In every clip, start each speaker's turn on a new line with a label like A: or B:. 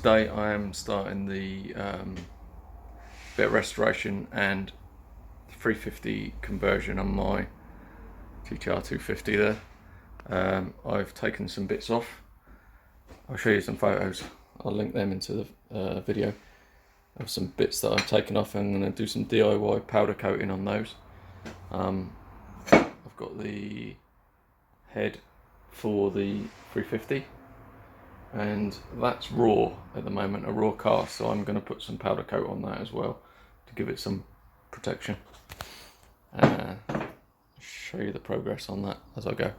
A: today I am starting the bit of restoration and 350 conversion on my ttr250 there. I've taken some bits off. I'll show you some photos. I'll link them into the video of some bits that I've taken off. I'm going to do some DIY powder coating on those. I've got the head for the 350 and that's raw at the moment, a raw cast, so I'm going to put some powder coat on that as well to give it some protection. Show you the progress on that as I go.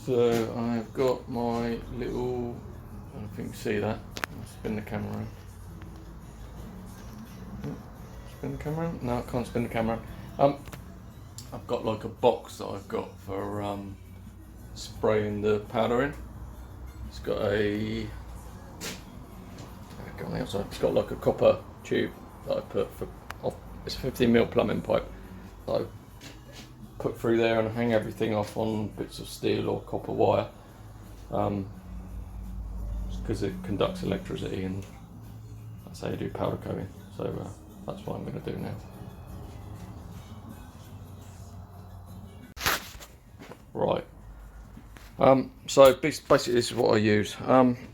A: So I've got my little, I don't know if you can see that, I'll spin the camera around. Spin the camera around? No, I can't spin the camera around. I've got like a box that I've got for spraying the powder in. It's got a, on the outside, it's got like a copper tube that I put for, it's a 15mm plumbing pipe that I put through there and hang everything off on bits of steel or copper wire, because it conducts electricity, and that's how you do powder coating. So that's what I'm going to do now. Right. So basically this is what I use.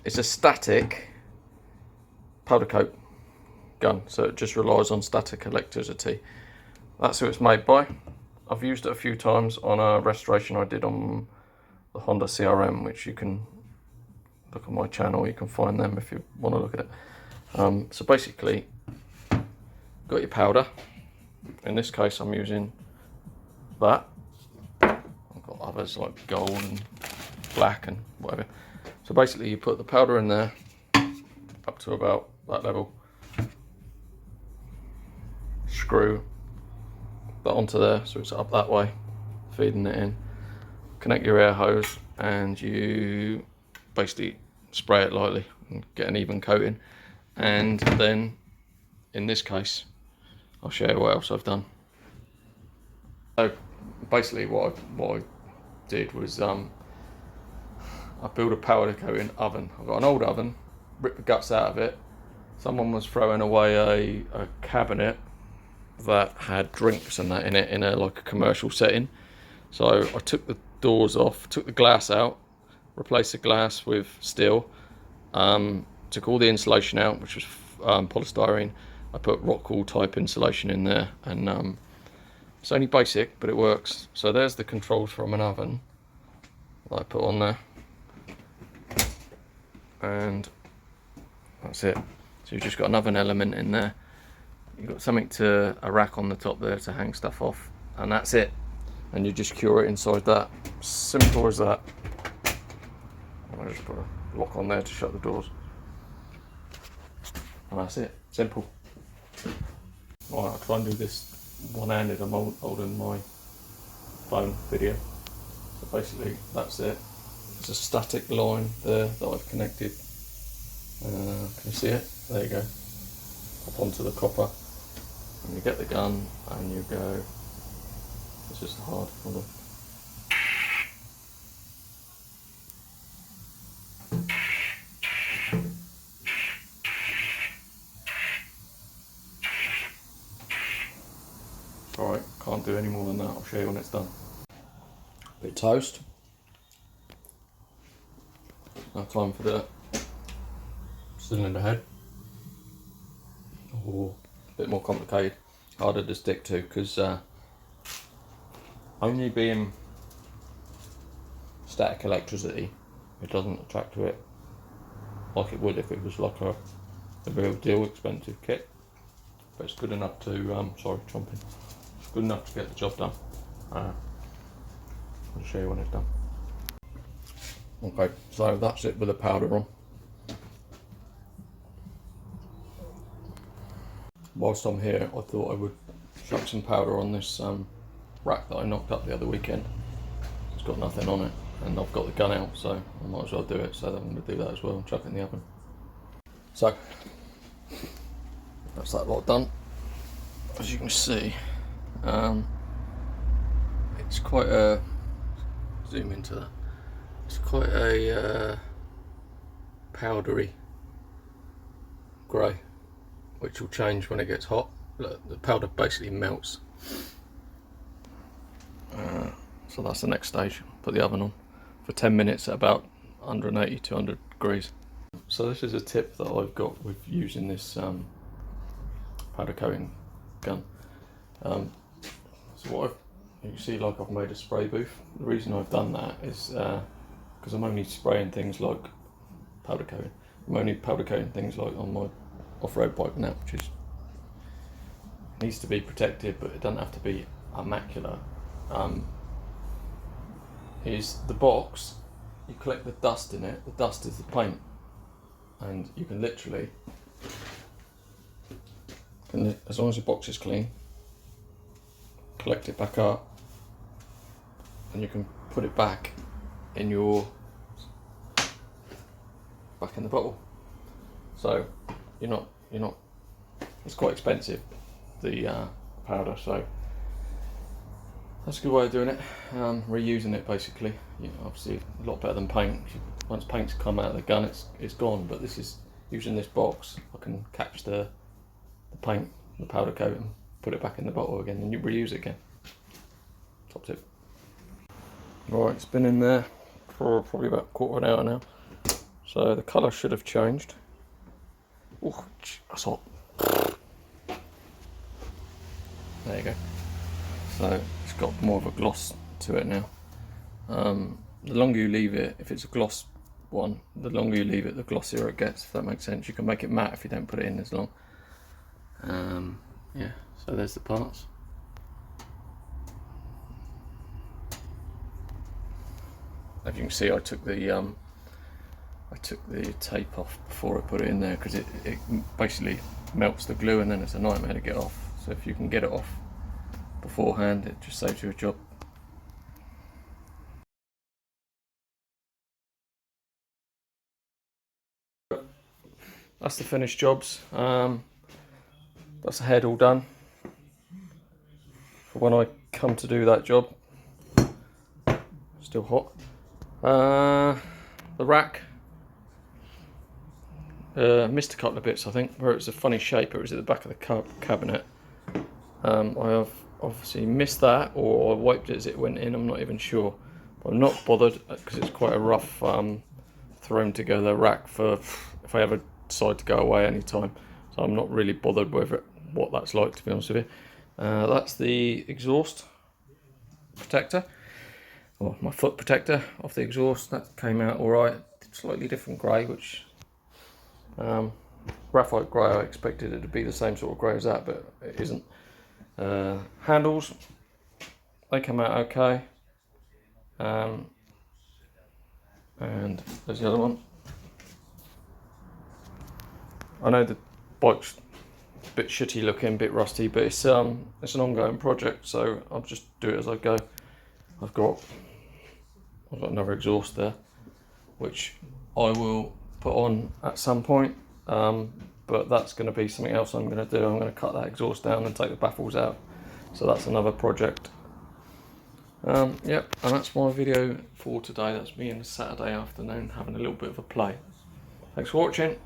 A: It's a static powder coat gun, so it just relies on static electricity. That's who it's made by. I've used it a few times on a restoration I did on the Honda CRM, which you can look on my channel, you can find them if you want to look at it. So basically, got your powder. In this case I'm using that. I've got others like gold and black and whatever. So basically you put the powder in there up to about that level, screw that onto there so it's up that way, feeding it in, connect your air hose, and you basically spray it lightly and get an even coating. And then in this case I'll show you what else I've done. So basically what I did was I built a powder coating oven. I've got an old oven, ripped the guts out of it. Someone was throwing away a cabinet that had drinks and that in it, in a like a commercial setting. So I took the doors off, took the glass out, replaced the glass with steel, took all the insulation out, which was polystyrene. I put rock wool type insulation in there, and it's only basic, but it works. So there's the controls from an oven that I put on there, and that's it. So you've just got an oven element in there. You've got something to, a rack on the top there to hang stuff off, and that's it. And you just cure it inside that. Simple as that. I just put a lock on there to shut the doors, and that's it. Simple. Right, I'll try and do this one-handed. I'm holding my phone video. So basically that's it. It's a static line there that I've connected. Can you see it? There you go. Up onto the copper. And you get the gun and you go, it's just hard, hold on. Alright, can't do any more than that, I'll show you when it's done. Bit of toast. Now time for the cylinder head. Oh, a bit more complicated, harder to stick to, because only being static electricity, it doesn't attract to it like it would if it was like a real deal expensive kit. But it's good enough to, sorry, chomping. It's good enough to get the job done. I'll show you when it's done. Okay, so that's it with the powder on. Whilst I'm here, I thought I would chuck some powder on this rack that I knocked up the other weekend. It's got nothing on it. and I've got the gun out, so I might as well do it. So I'm going to do that as well and chuck it in the oven. So that's that lot done. As you can see, it's quite a, zoom into that, it's quite a powdery grey, which will change when it gets hot. Look, the powder basically melts. So that's the next stage. Put the oven on for 10 minutes at about 180 to 200 degrees. So this is a tip that I've got with using this powder coating gun. So what you can see, like, I've made a spray booth. The reason I've done that is because I'm only spraying things like powder coating. I'm only powder coating things like on my off-road bike now, which is needs to be protected, but it doesn't have to be immaculate. Is the box, you collect the dust in it. The dust is the paint, and you can literally, as long as the box is clean, collect it back up, and you can put it back in your in the bottle. So you're not it's quite expensive, the powder, so that's a good way of doing it. Reusing it basically. Obviously a lot better than paint. Once paint's come out of the gun, it's gone, but this is, using this box, I can catch the paint, the powder coat, and put it back in the bottle again, and you reuse it again. Top tip. Right, it's been in there for probably about a quarter of an hour now, so the colour should have changed. Oh, that's hot. There you go. So it's got more of a gloss to it now. The longer you leave it, if it's a gloss one, the longer you leave it, the glossier it gets, if that makes sense. You can make it matte if you don't put it in as long. Yeah, so there's the parts. As you can see, I took the tape off before I put it in there, because it basically melts the glue, and then it's a nightmare to get off. So if you can get it off beforehand, it just saves you a job. That's the finished jobs. That's the head all done. For when I come to do that job, still hot. The rack, missed a couple of bits, I think, where it's a funny shape. It was at the back of the cabinet. I have obviously missed that, or I wiped it as it went in, I'm not even sure. But I'm not bothered, because it's quite a rough thrown together rack for if I ever decide to go away anytime. So I'm not really bothered with it, what that's like, to be honest with you. That's the exhaust protector, or my foot protector off the exhaust. That came out alright. Slightly different grey, which graphite grey, I expected it to be the same sort of grey as that, but it isn't. Handles, they come out okay. And there's the other one. I know the bike's a bit shitty looking, a bit rusty, but it's an ongoing project, so I'll just do it as I go. I've got another exhaust there, which I will put on at some point, but that's going to be something else I'm going to do. I'm going to cut that exhaust down and take the baffles out, so that's another project. Yep, and that's my video for today. That's me on a Saturday afternoon having a little bit of a play. Thanks for watching.